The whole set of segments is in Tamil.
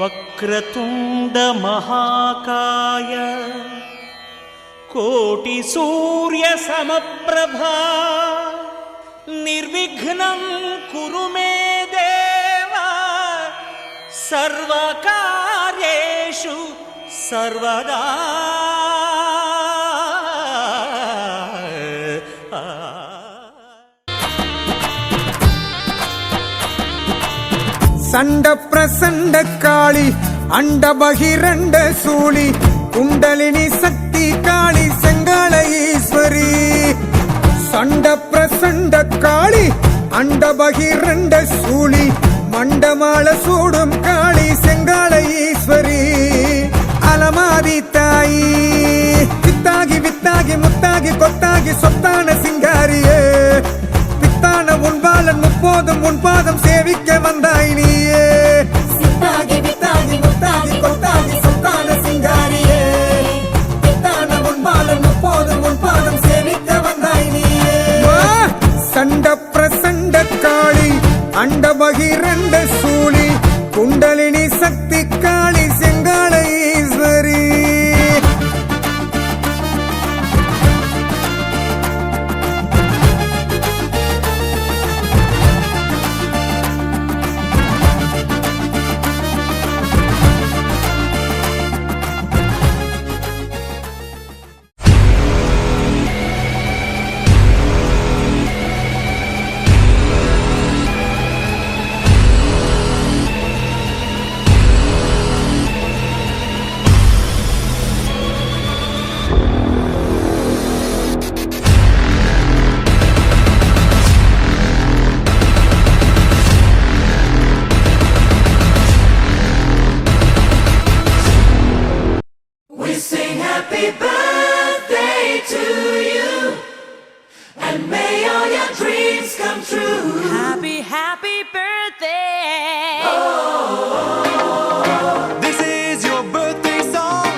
वक्रतुंड महाकाय कोटि सूर्य समप्रभा निर्विघ्नं कुरु मे देव सर्वकार्येषु सर्वदा। சண்ட பிரசண்ட காளி அண்ட பகிரண்ட சூளி குண்டலினி சக்தி காளி செங்கால ஈஸ்வரி. சண்ட பிரசண்ட காளி அண்ட பகிரண்ட சூளி மண்டமாள சூடும் காளி செங்கால ஈஸ்வரி. அலமாதி தாயி வித்தாகி வித்தாகி முத்தாகி கொத்தாகி சொத்தான சிங்காரியே பித்தான உன்பாலன் முப்போதும் உன் பாதம் சேவிக்க வந்தாய் நீயே. சித்தாகி வித்தாகி முத்தாகி கொத்தாகி சொத்தான சிங்காரியே பித்தான உன்பாலன் முப்போதும் உன் பாதம் சேவிக்க வந்தாய் நீயே. சண்ட பிரசண்ட காளி அண்ட பகிரண்ட சூளி குண்டலினி சக்தி காளி செங்கால Eswari. Happy birthday to you, and may all your dreams come true. Happy, happy birthday. Oh, this is your birthday song.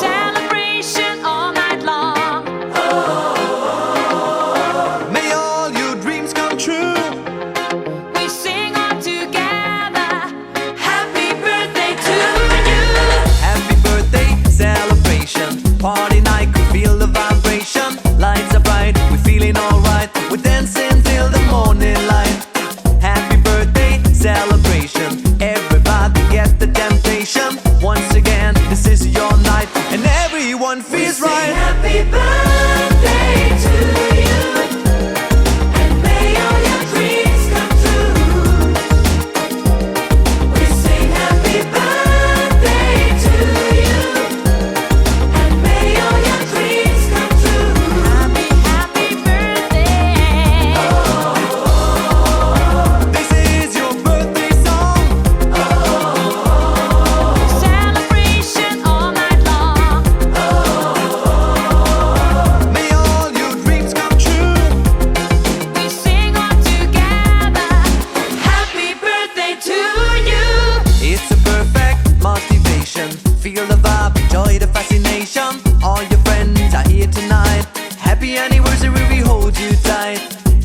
Celebration all night long. May all your dreams come true. We sing all together. happy birthday to you. Happy birthday celebration. Party night, could feel the vibration. Lights are bright, we're feeling alright. We're dancing till the morning light. Happy birthday celebration. Everybody get the temptation. Once again, this is your night, and everyone feels Sing right. happy birthday to you, and may all your dreams come true. We sing happy birthday to you, and may all your dreams come true. Happy, happy birthday. This is your birthday song. Celebration all night long. May all your dreams come true. We sing all together. Happy birthday to you. It's a perfect motivation. Feel the vibe, enjoy the fascination. All your friends are here tonight. Happy anniversary, we hold you tight.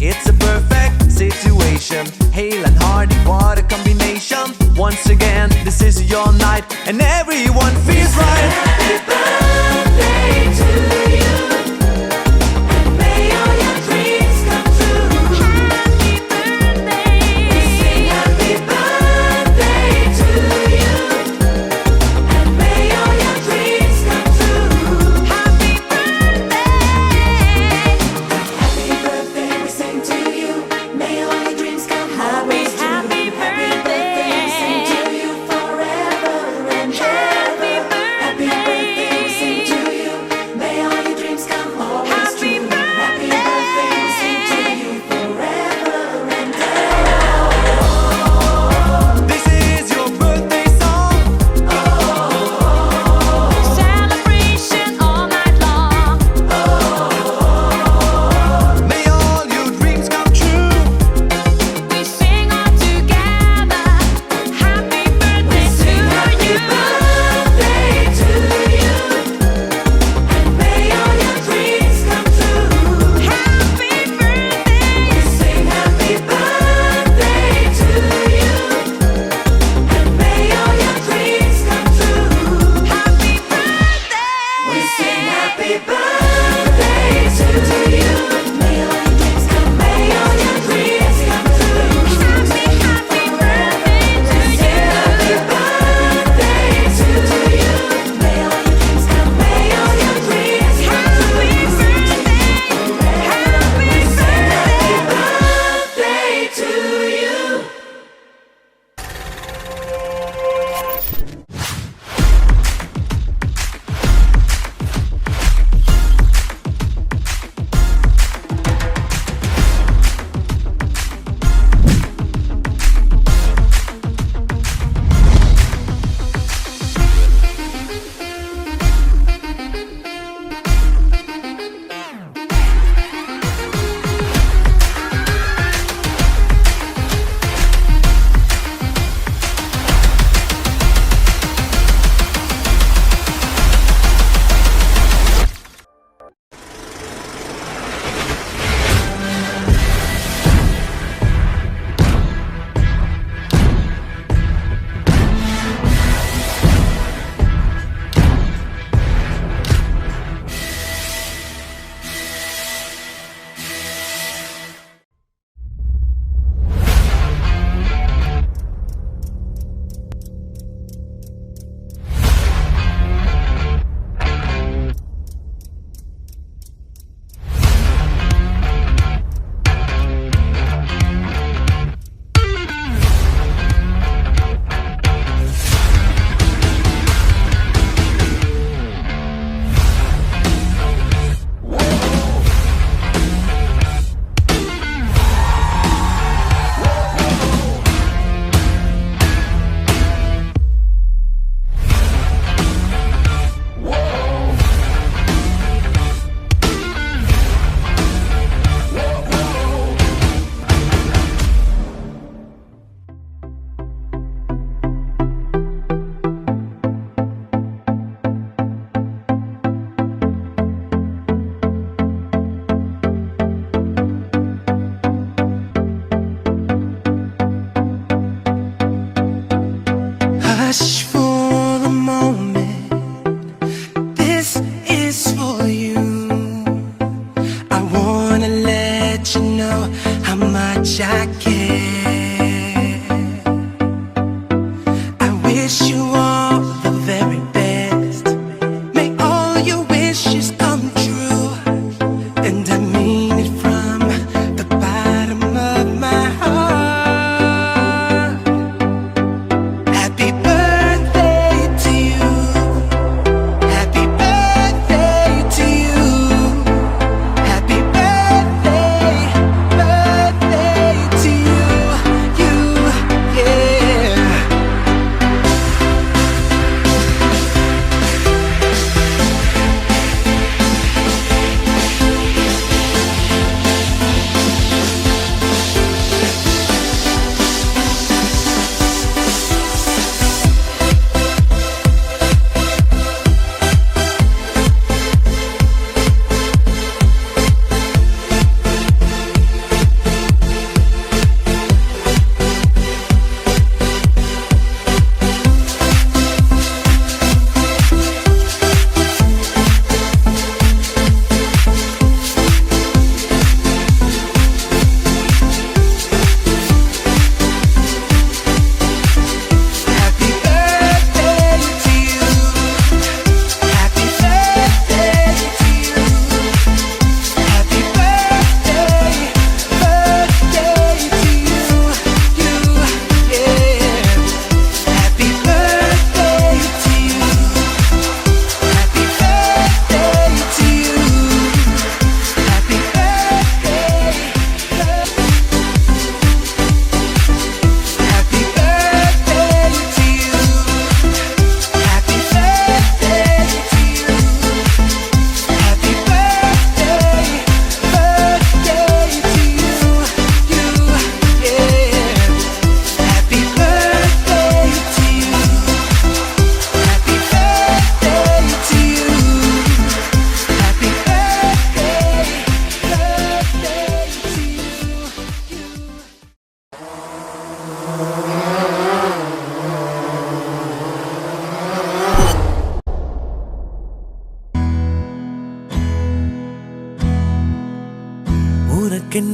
It's a perfect situation. Hale and hearty, what a combination. Once again, this is your night, and everyone feels right. Happy birthday to you, and may all your dreams come true. Happy birthday. Sing happy birthday to you, and may all your dreams come true. Happy birthday. Happy birthday, we sing to you. May all your dreams come Happy, always true. happy birthday. We sing to you forever and ever.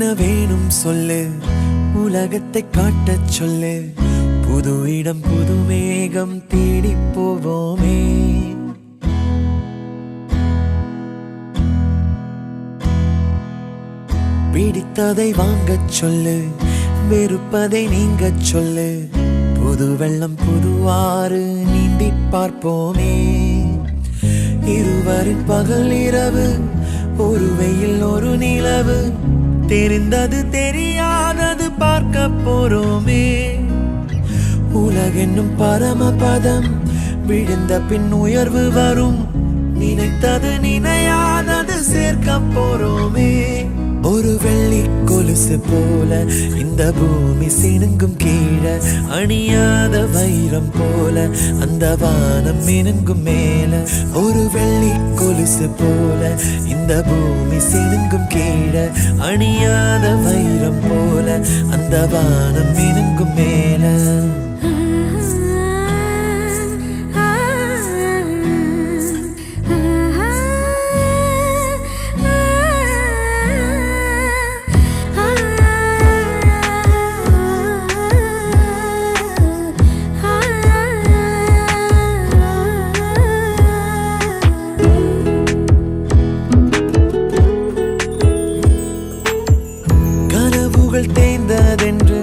உனக்கென்ன வேணும் சொல்லு, உலகத்தை காட்டச் சொல்லு, புது இடம் புது மேகம் தேடி போவோமே. பிடித்ததை வாங்கச் சொல்லு, வெறுப்பதை நீங்கச் சொல்லு, புது வெள்ளம் புது ஆறு நீந்தி பார்ப்போமே. இருவரின் பகல் இரவு, ஒரு வெயில் ஒரு நிலவு, தெரிந்தது தெரியாதது பார்க்க போறோமே. உலகென்னும் பரமபதம், விழுந்த பின் உயர்வு வரும், நினைத்தது நினையாதது சேர்க்க போறோமே. ஒரு வெள்ளி கொலுசு போல இந்த பூமி சினுங்கும் கீழே, அணியாத வைரம் போல அந்த வானம் மினுங்கும் மேல. ஒரு வெள்ளி கொலுசு போல இந்த பூமி சினுங்கும் கீழே, அணியாத வைரம் போல அந்த வானம் மினுங்கும் மேல. தேய்ந்ததென்று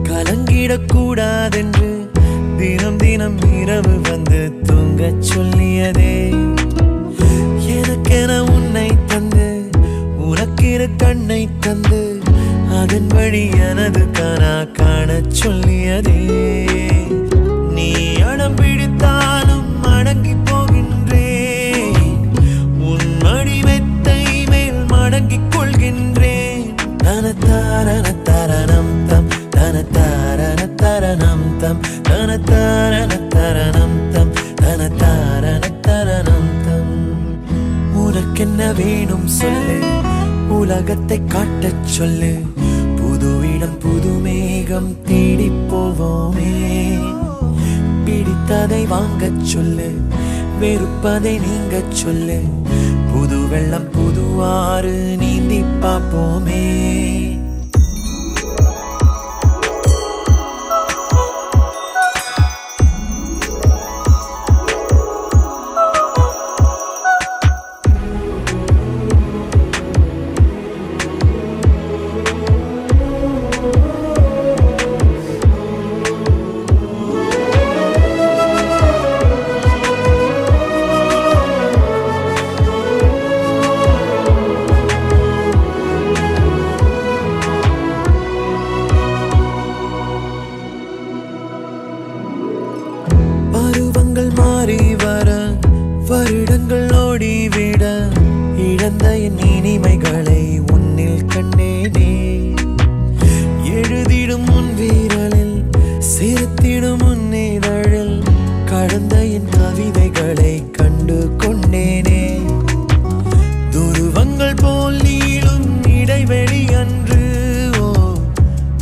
கலங்கிடக்கூடாதென்று தினம் தினம் இரவு வந்து தூங்கச் சொல்லியதே. எனக்கென உன்னை தந்து உனக்கிரு கண்ணை தந்து, அதன் வழி எனது கனா காணச் சொல்லியதே. நீ அடம் பிடித்தாலும் அடங்கி போகின்றேன், உன் மடி மெத்தை மேல் மடங்கிக் கொள்கின்றேன். தனத்தாரணம் தம் தனத்தாரணம் தம் தனத்தாரணம் தம் தனத்தாரணம் தம். உனக்கென்ன வேணும் சொல்லு, உலகத்தை காட்டச் சொல்லு, புது இடம் புது மேகம் தேடி போவோமே. பிடித்ததை வாங்கச் சொல்லு, வெறுப்பதை நீங்கச் சொல்லு, புது வெள்ளம் புது ஆறு நீந்தி பார்ப்போமே. மாறி வர வருடங்கள் ஓடிவிட, இழந்த என் இனிமைகளை உன்னில் கண்டேனே. எழுதிடும் உன் வீரலில் சிரித்திடும் உன் இதழில், கடந்த என் கவிதைகளை கண்டு கொண்டேனே. துருவங்கள் போல் நீளும் இடைவெளி அன்று, ஓ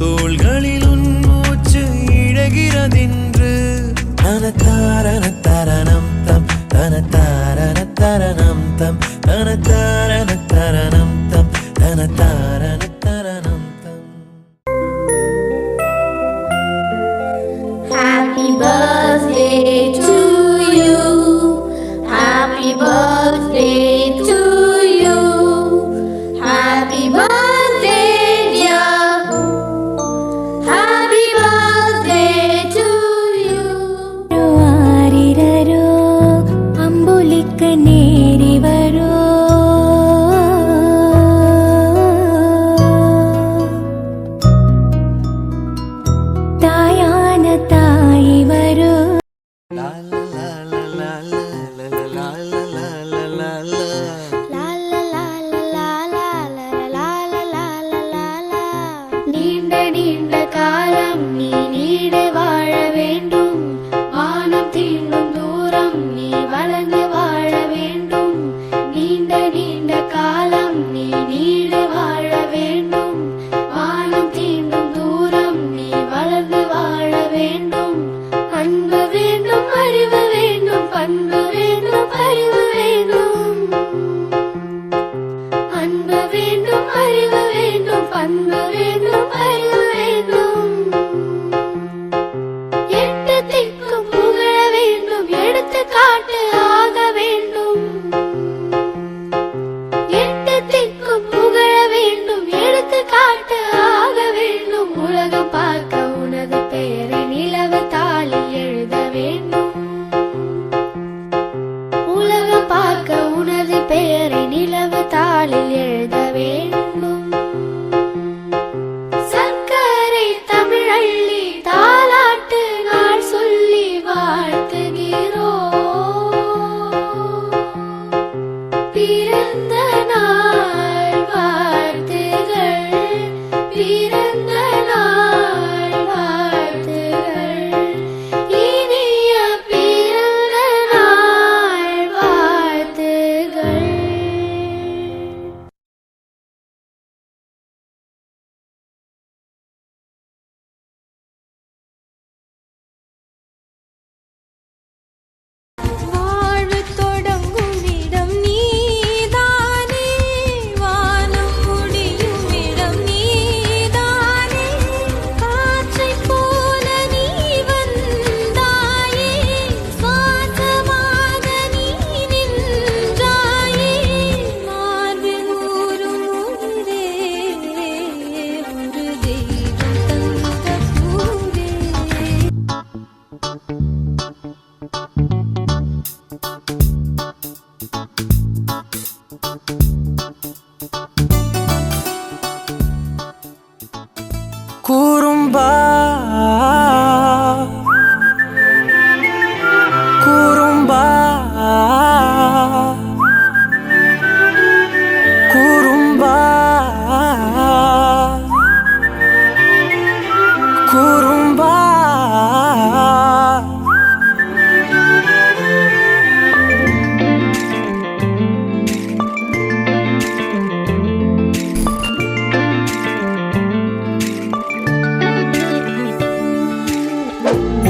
தோள்களில் உன் மூச்சு இழகிறதென்று. தனத்தாரணம் தம் தனத்தாரணம் தம் தனத்தாரணம் தம் தனத்தாரணம் தம். Happy birthday to you. Happy birthday to you. Happy birthday, dear. Happy birthday to you. ஆரிரரோ அம்புலிக்க நேரி வரோ, தாயான தாய் வரோ. உலகம் பார்க்க உனது பெயரை நிலவு தாளில் எழுத வேண்டும். உலகம் பார்க்க உனது பெயரை நிலவு தாளில் எழுத வேண்டும். சர்க்கரை தமிழள்ளி தாலாட்டு நாள் சொல்லி வாழ்த்துகிறோம். பிறந்த நாள் வாழ்த்துகள், பிறந்த நாள் வாழ்த்துகள், இனிய பிறந்த நாள் வாழ்த்துகள். வாழ்வு தொடங்கும் இடம் நீதானே, வானம் முடியும் இடம் நீதானே, காற்றைப் போல நீ வந்தாயே, சுவாசமாக நீ நின்றாயே, மார்பில் ஊறும் உயிரே, ஒரு தெய்வம் தந்த பூவே. குறும்பா குறும்பா குறும்பா குறும்பா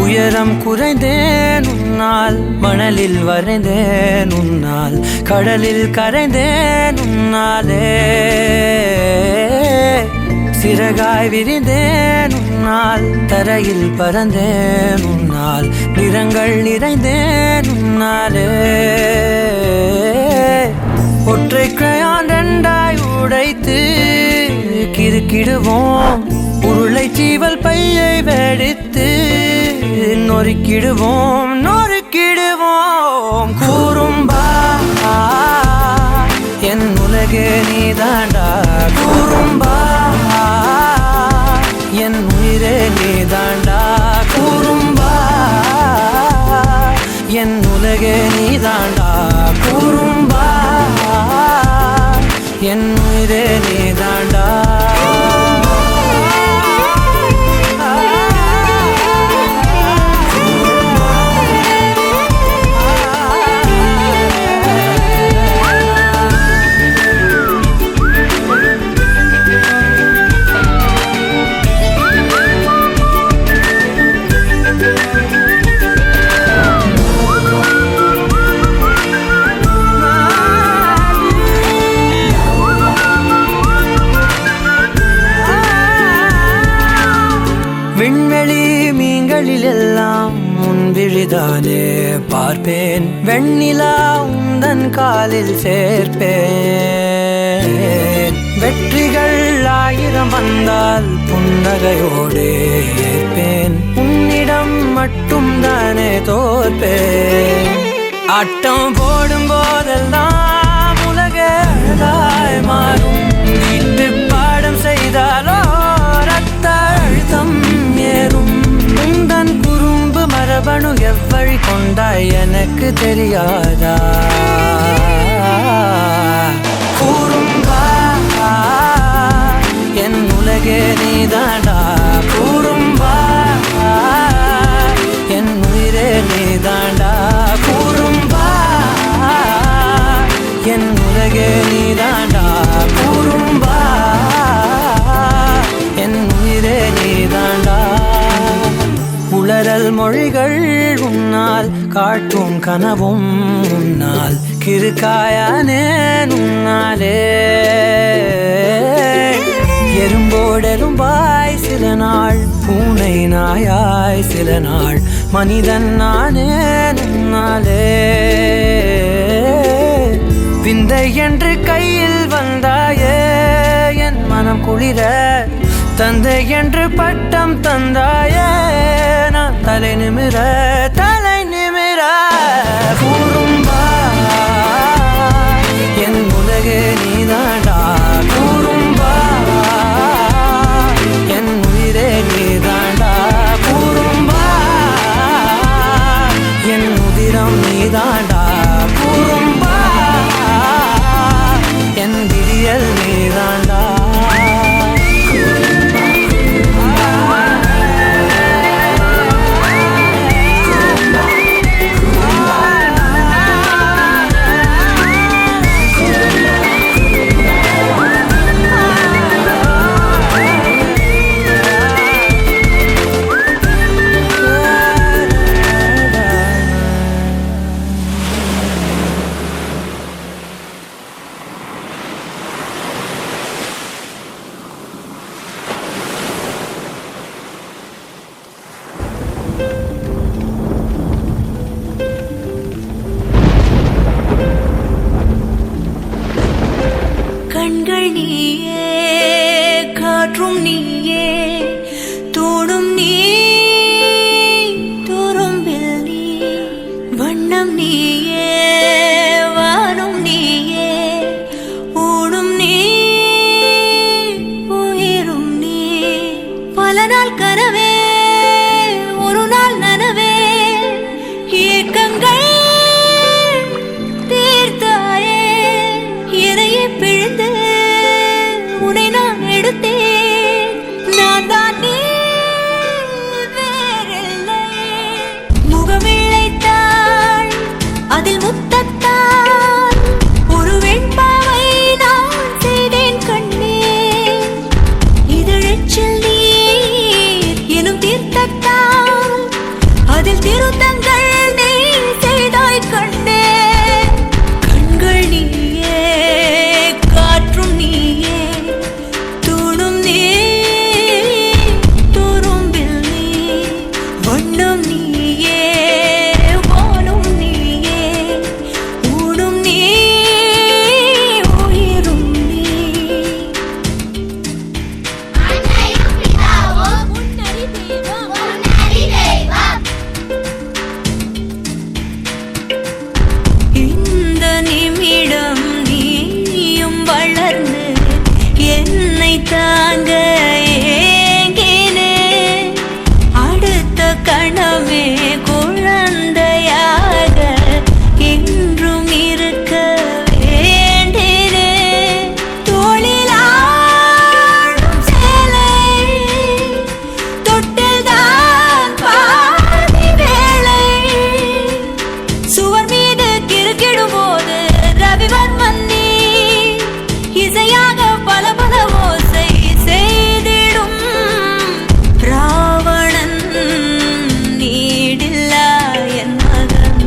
உயரம் குறைந்தேன் உன்னால், மணலில் வரைந்தேன் உன்னால், கடலில் கரைந்தேன் உன்னாலே, சிறகாய் விரிந்தேன் உன்னால், தரையில் பறந்தேன் உன்னால், நிறங்கள் நிறைந்தேன் உன்னாலே. ஒற்றை கிரையான் ரெண்டாய் உடைத்து கிறுக்கிடுவோம், உருளை சீவல் பையை வெடித்து நொறுக்கிடுவோம் நொறுக்கிடுவோம். குறும்பா என் உலகே நீதாண்டா, குறும்பா என் உயிரே நீதாண்டா, குறும்பா என் உலகே நீதாண்டா, குறும்பா என் உயிரே நீதாண்டா. விண்வெளி மீன்களில் எல்லாம் உன் விழிதானே பார்ப்பேன், வெண்ணிலா உந்தன் காலில் சேர்ப்பேன். வெற்றிகள் 1000 வந்தால் புன்னகையோடு ஏற்பேன், உன்னிடம் மட்டும் தானே தோற்பேன். ஆட்டம் போடும் போதெல்லாம் உலக அழகாய் மாறும், வீட்டு பாடம் செய்தாலோ ரத்த அழுத்தம் ஏறும். உந்தன் குறும்பு மரபணு எவ்வழி கொண்டாய் எனக்கு தெரியாதா? குறும்பா என் உலகே நீதாண்டா, குறும்பா என் உயிரே நீதாண்டா, குறும்பா என் உலகே நீதாண்டா, குறும்பா என் உயிரே நீதாண்டா. உளறல் மொழிகள் உன்னால், காட்டும் கனவும் உன்னால், கிறுக்காயானே உன்னாலே. எறும்போடெரும்பாய் சில நாள், பூனை நாயாய் சில நாள், மனிதன் நானே உன்னாலே. விந்தை என்று கையில் வந்தாயே என் மனம் குளிர, தந்தை என்று பட்டம் தந்தாயே நான் தலை நிமிர கூறும்பா என் உலகே நீதாண்டா கூறும்பா என் உயிரே நீதாண்டா கூறும்பா என் உதிரம் நீதாண்டா கூறும்பா என் விடியல் நீதாண்டா கண்கள் நீயே காற்றும் நீயே தூணும் நீ துரும்பில் நீ வண்ணம் நீயே வானும் நீயே ஊடும் நீ உயிரும் நீ பல நாள் கனவே ஒரு நாள் நனவே ஏக்கங்கள் தீர்த்தாயே எதையே பிழிந்து உன்னை நான் எடுத்தேன் நான் தான் நீ வேறில்லை முகமிழைத்தாள் அதில் முத்தத்தால் ஒரு வெண்பாவை நான் செய்தேன் கண்ணே இதழச்சில் நீர் எனும் தீர்த்தத்தால் அதில் திருத்தங்கள் நீ செய்தாய் கண்ணே கண்கள் நீயே காற்றும் நீயே தூணும் நீ துரும்பில் நீ வண்ணம் நீயே வானும் நீயே ஊடும் நீ உயிரும் நீ அன்னையும் பிதாவும் முன்னறி தெய்வம் இந்த நிமிடம் நீயும் வளர்ந்து என்னை தாங்க ஏங்கினே அடுத்த கணமே குழந்தையாக என்றும் இருக்க வேண்டினே தோளிலாடும் சேலை தொட்டில்தான் பாதி வேளை சுவர் மீது கிறுக்கிடும் போது ரவிவர்மன் நீ இசையாக பல பல ஓசை செய்திடும் ராவணன் நீடில்லா என் மகன்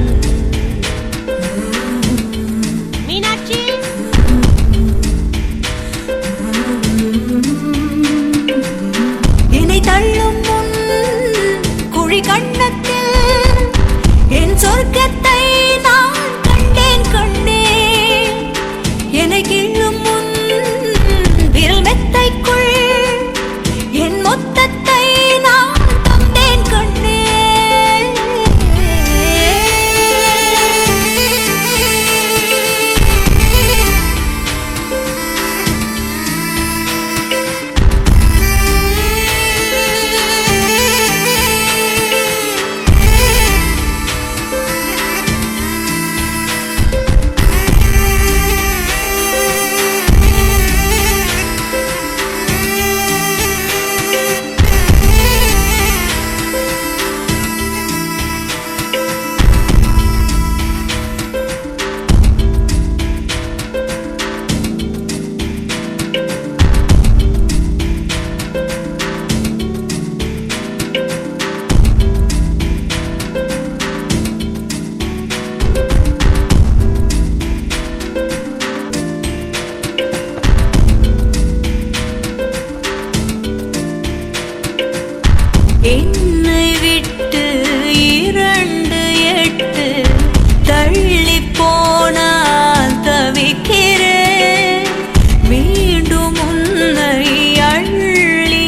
மீனாட்சி என்னை தள்ளும் முன் குழி கண்ணத்தில் என் சொர்க்கத்தை நான் கண்டேன் கண்டேன் என்னை கிள்ளும் முன் விரல் மெத்தைக்குள் என் மொத்தத்தை நான் தந்தேன் கண்டேன் என்னை விட்டு 2-8 தள்ளி போனால் தவிக்கிறேன் மீண்டும் உன்னை அள்ளி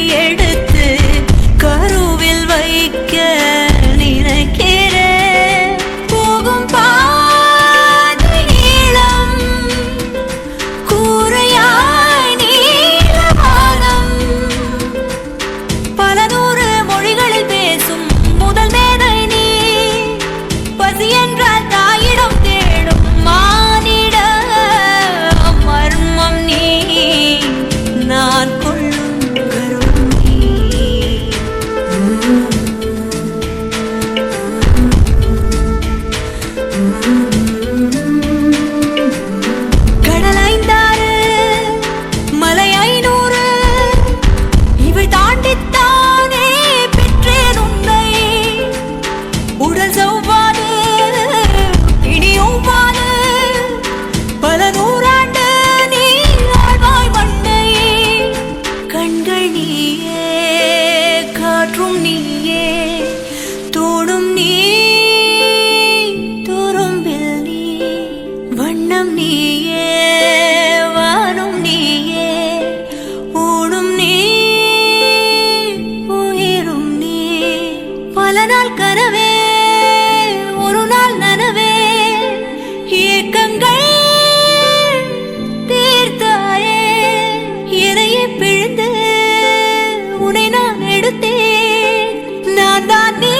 பல நாள் கனவே ஒரு நாள் நனவே ஏக்கங்கள் தீர்த்தாயே எதையே பிழிந்து உன்னை நான் எடுத்தேன் நான் தான் நீ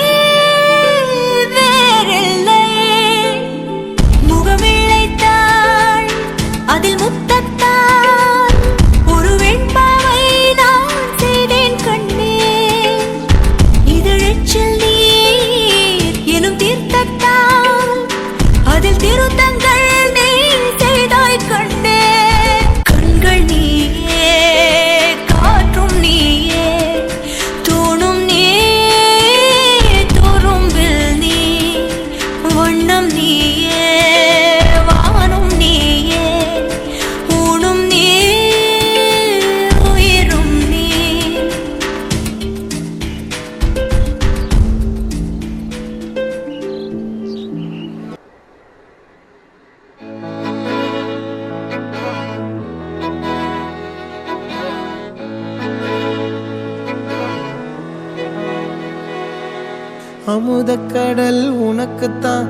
வேறில்லை முகமிழைத்தாள் அதில் முத்தத்தால் ஒரு வெண்பாவை நான் செய்தேன் கண்ணே இதழச்சில் நீர் எனும் தீர்த்தத்தால் அதில் திருத்தங்கள் நீ செய்தாய் கண்ணே கண்கள் நீயே காற்றும் நீயே தூணும் நீ துரும்பில் நீ வண்ணம் நீயே வானும் நீயே ஊனும் நீ உயிரும் நீ அமுதக்கடல் உனக்குத்தான்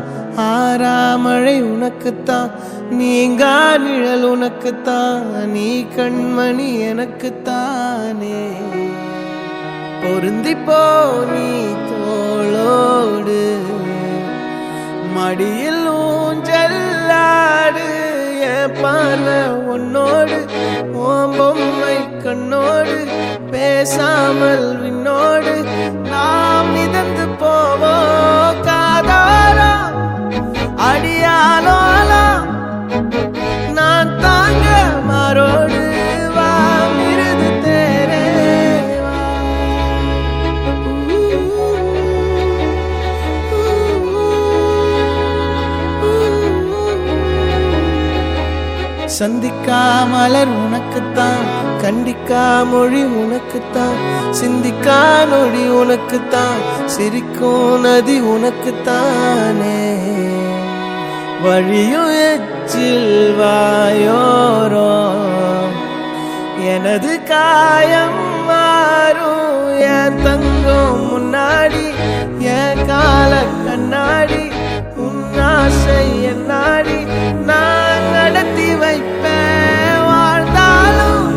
ஆறாமழை உனக்குத்தான் நீங்கா நிழல் உனக்குத்தான் நீ கண்மணி எனக்குத்தானே பொருந்திப்போ நீ தோளோடு மடியில் ஊஞ்சல்லாடு என் பார்வை உன்னோடு ஓம் பொம்மை கண்ணோடு பேசாமல் விண்ணோடு நாம் மிதந்து போவோம் காதாரா அடியாலோலா நான் தாங்க மாறோடு வா மிருது தேரே சந்திக்கா மலர் உனக்குத்தான் கண்டிக்கா மொழி உனக்குத்தான் சிந்திக்கா நொடி உனக்குத்தான் சிரிக்கும் நதி உனக்குத்தானே வழியும் எச்சில் வாயோரோ எனது காயம் மாறும் என் தங்கம் முன்னாடி என் கால கண்ணாடி உன் ஆசை என்னாடி நான் நடத்தி வைப்பேன் வாழ்ந்தாலும்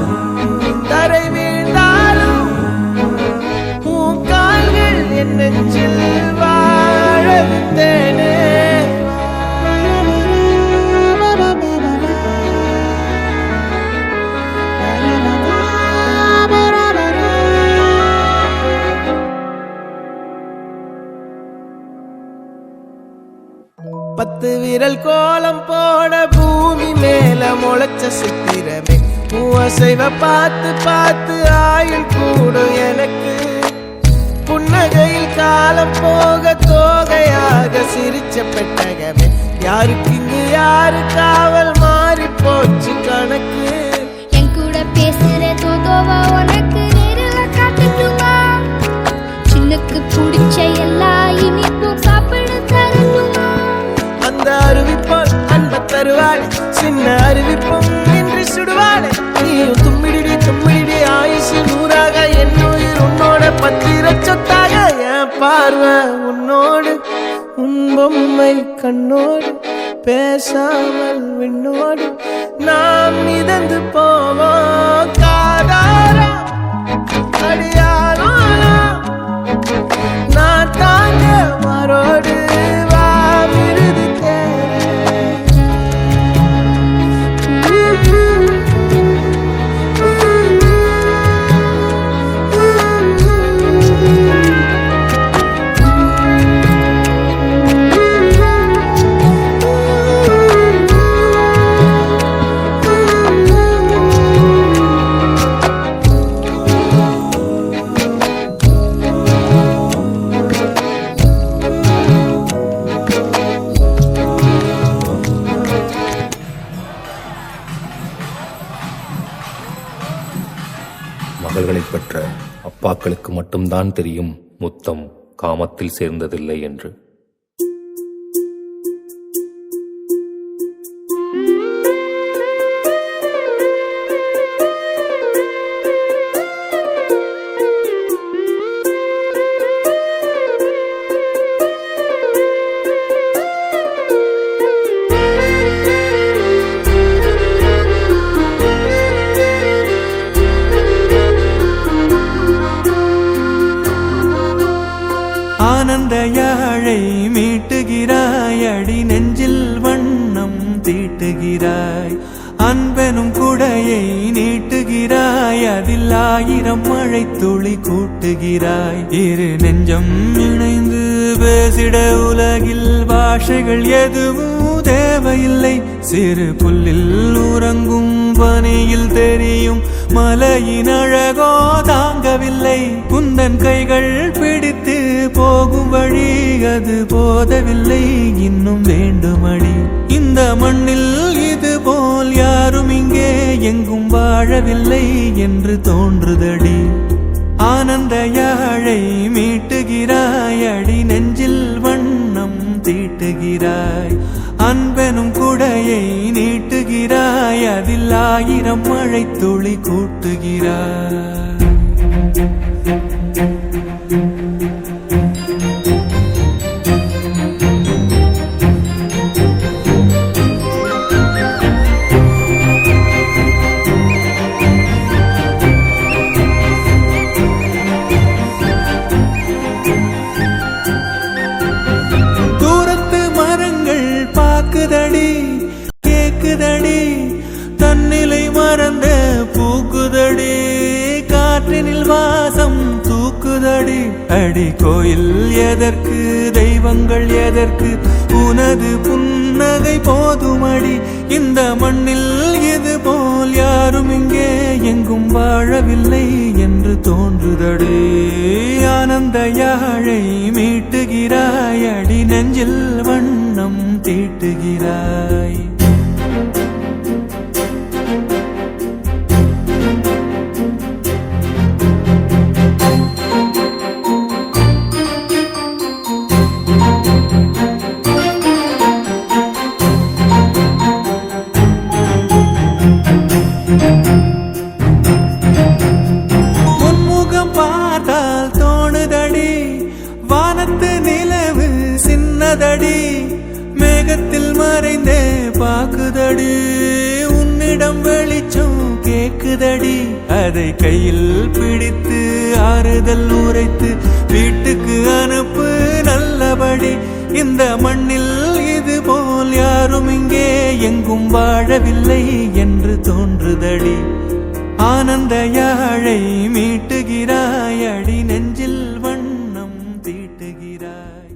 தரை வீழ்ந்தாலும் உன் கால்கள் என் நெஞ்சில் வாழ விட்டேனே பத்து விரல் கோலம் போட பூமி மேல முளைச்ச சித்திரமே அசைவ பார்த்து பார்த்து ஆயுள் கூடும் எனக்கு புன்னகையில் காலம் போக தோகையாக சிரிச்ச பெட்டகமே யாருக்கு இங்கு யாரு காவல் மாறி போச்சு கணக்கு என் கூட பேசுற தோதோவா உனக்கு நேரில் காட்டட்டுமா சின்னுக்கு பிடிச்ச எல்லா இனிப்பும் சாப்பிட தரட்டுமா அந்த அறிவிப்போல் அன்ப தருவாள் சின்ன அறிவிப்பும் இன்று சுடுவாளே நீயும் தும்மிடி தும்மிடி ஆயுசு நூறாக என் உயிர் உன்னோட பத்திர சொத்தாக என் பார்வை உன்னோடு உன் பொம்மை கண்ணோடு பேசாமல் விண்ணோடு நாம் மிதந்து போவோம் காதாரா அடியாலோலா நான் தாங்க மாறோடு வா மிருது மகள்களை பெற்ற அப்பாக்களுக்கு மட்டும்தான் தெரியும் முத்தம் காமத்தில் சேர்ந்ததில்லை என்று. ஆனந்த யாழை மீட்டுகிறாய், அடி நெஞ்சில் வண்ணம் தீட்டுகிறாய். அன்பெனும் குடையை நீட்டுகிறாய், அதில் 1000 மழை துளி கூட்டுகிறாய். இரு நெஞ்சம் இணைந்து பேசிட உலகில் பாஷைகள் எதுவும் தேவையில்லை. சிறு புல்லில் உறங்கும் பனியில் தெரியும் மலையின் அழகோ தாங்கவில்லை. குந்தன் கைகள் பிடித்து போகும் வழி அது போதவில்லை, இன்னும் வேண்டுமடி. இந்த மண்ணில் இது போல் யாரும் இங்கே எங்கும் வாழவில்லை என்று தோன்றுதடி. ஆனந்த யாழை மீட்டுகிறாய், அடி நெஞ்சில் வண்ணம் தீட்டுகிறாய். அன்பெனும் குடையை நீட்டுகிறாய், அதில் 1000 மழை துளி கூட்டுகிறாய். கேக்குதடி தன்னிலை மறந்த பூக்குதடி, காற்றினில் வாசம் தூக்குதடி. அடி கோயில் எதற்கு, தெய்வங்கள் எதற்கு, உனது புன்னகை போதுமடி. இந்த மண்ணில் இது போல் யாரும் இங்கே எங்கும் வாழவில்லை என்று தோன்றுதடி. ஆனந்த யாழை மீட்டுகிறாய், அடி நெஞ்சில் வண்ணம் தீட்டுகிறாய். பார்த்தால் தோணுதடி, வானத்து நிலவு சின்னதடி, மேகத்தில் மறைந்தே பாக்குதடி. உன்னிடம் வெளிச்சம் கேக்குதடி, அதை கையில் பிடித்து ஆறுதல் உரைத்து வீட்டுக்கு அனுப்பு நல்லபடி. இந்த மண்ணில் இது போல் யாரும் இங்கே எங்கும் வாழவில்லை என்று தோன்றுதடி. ஆனந்த யாழை மீட்டுகிறாய், அடி நெஞ்சில் வண்ணம் தீட்டுகிறாய்.